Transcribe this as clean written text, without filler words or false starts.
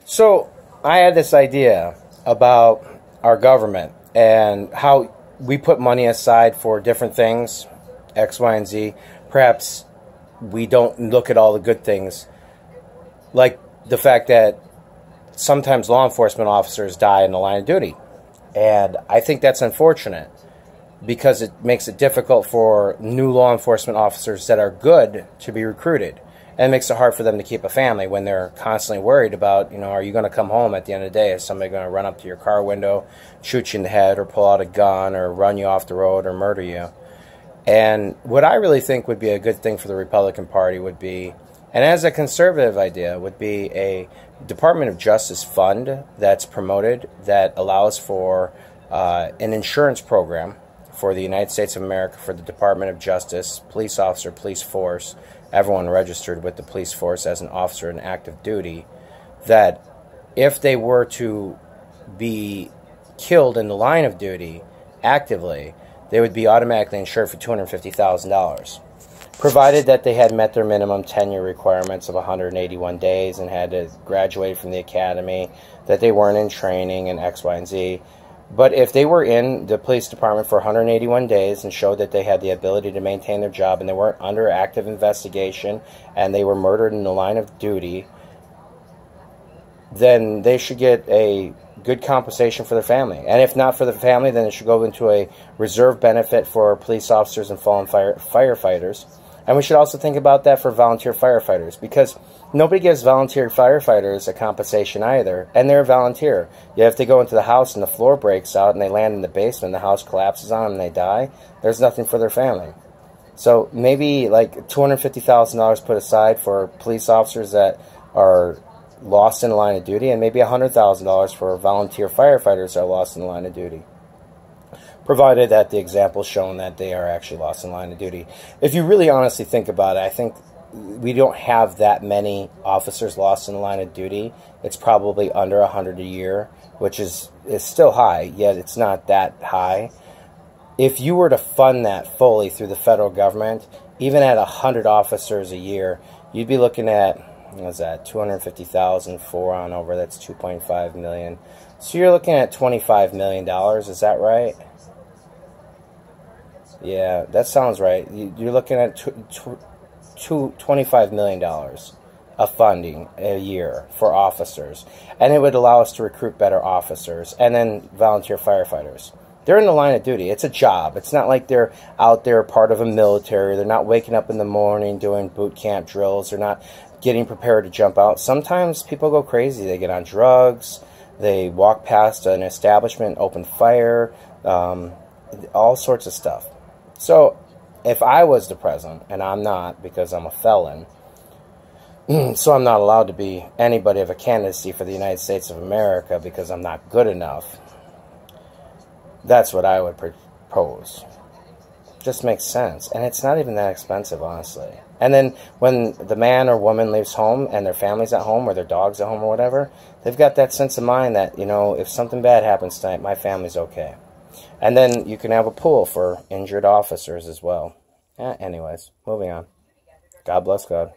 So I had this idea about our government and how we put money aside for different things, X, Y, and Z. Perhaps we don't look at all the good things, like the fact that sometimes law enforcement officers die in the line of duty. And I think that's unfortunate because it makes it difficult for new law enforcement officers that are good to be recruited. And it makes it hard for them to keep a family when they're constantly worried about, are you going to come home at the end of the day? Is somebody going to run up to your car window, shoot you in the head, or pull out a gun, or run you off the road, or murder you? And what I really think would be a good thing for the Republican Party would be, and as a conservative idea, would be a Department of Justice fund that's promoted that allows for an insurance program for the United States of America, for the Department of Justice, police officer, police force, everyone registered with the police force as an officer in active duty, that if they were to be killed in the line of duty actively, they would be automatically insured for $250,000, provided that they had met their minimum tenure requirements of 181 days and had to graduate from the academy, that they weren't in training and X, Y, and Z. But if they were in the police department for 181 days and showed that they had the ability to maintain their job and they weren't under active investigation and they were murdered in the line of duty, then they should get a good compensation for their family. And if not for the family, then it should go into a reserve benefit for police officers and fallen firefighters. And we should also think about that for volunteer firefighters, because nobody gives volunteer firefighters a compensation either, and they're a volunteer. Yet if they go into the house and the floor breaks out and they land in the basement, the house collapses on them and they die, there's nothing for their family. So maybe like $250,000 put aside for police officers that are lost in the line of duty, and maybe $100,000 for volunteer firefighters that are lost in the line of duty, provided that the example is shown that they are actually lost in line of duty. If you really honestly think about it, I think we don't have that many officers lost in the line of duty. It's probably under 100 a year, which is still high, yet it's not that high. If you were to fund that fully through the federal government, even at 100 officers a year, you'd be looking at, what was that, 250,000, 4 on over, that's 2.5 million. So you're looking at $25 million, is that right? Yeah, that sounds right. You're looking at $25 million of funding a year for officers. And it would allow us to recruit better officers and then volunteer firefighters. They're in the line of duty. It's a job. It's not like they're out there part of a military. They're not waking up in the morning doing boot camp drills. They're not getting prepared to jump out. Sometimes people go crazy. They get on drugs. They walk past an establishment, open fire, all sorts of stuff. So if I was the president, and I'm not because I'm a felon, so I'm not allowed to be anybody of a candidacy for the United States of America because I'm not good enough, that's what I would propose. Just makes sense. And it's not even that expensive, honestly. And then when the man or woman leaves home and their family's at home or their dog's at home or whatever, they've got that sense of mind that, if something bad happens tonight, my family's okay. And then you can have a pool for injured officers as well. Anyways, moving on. God bless God.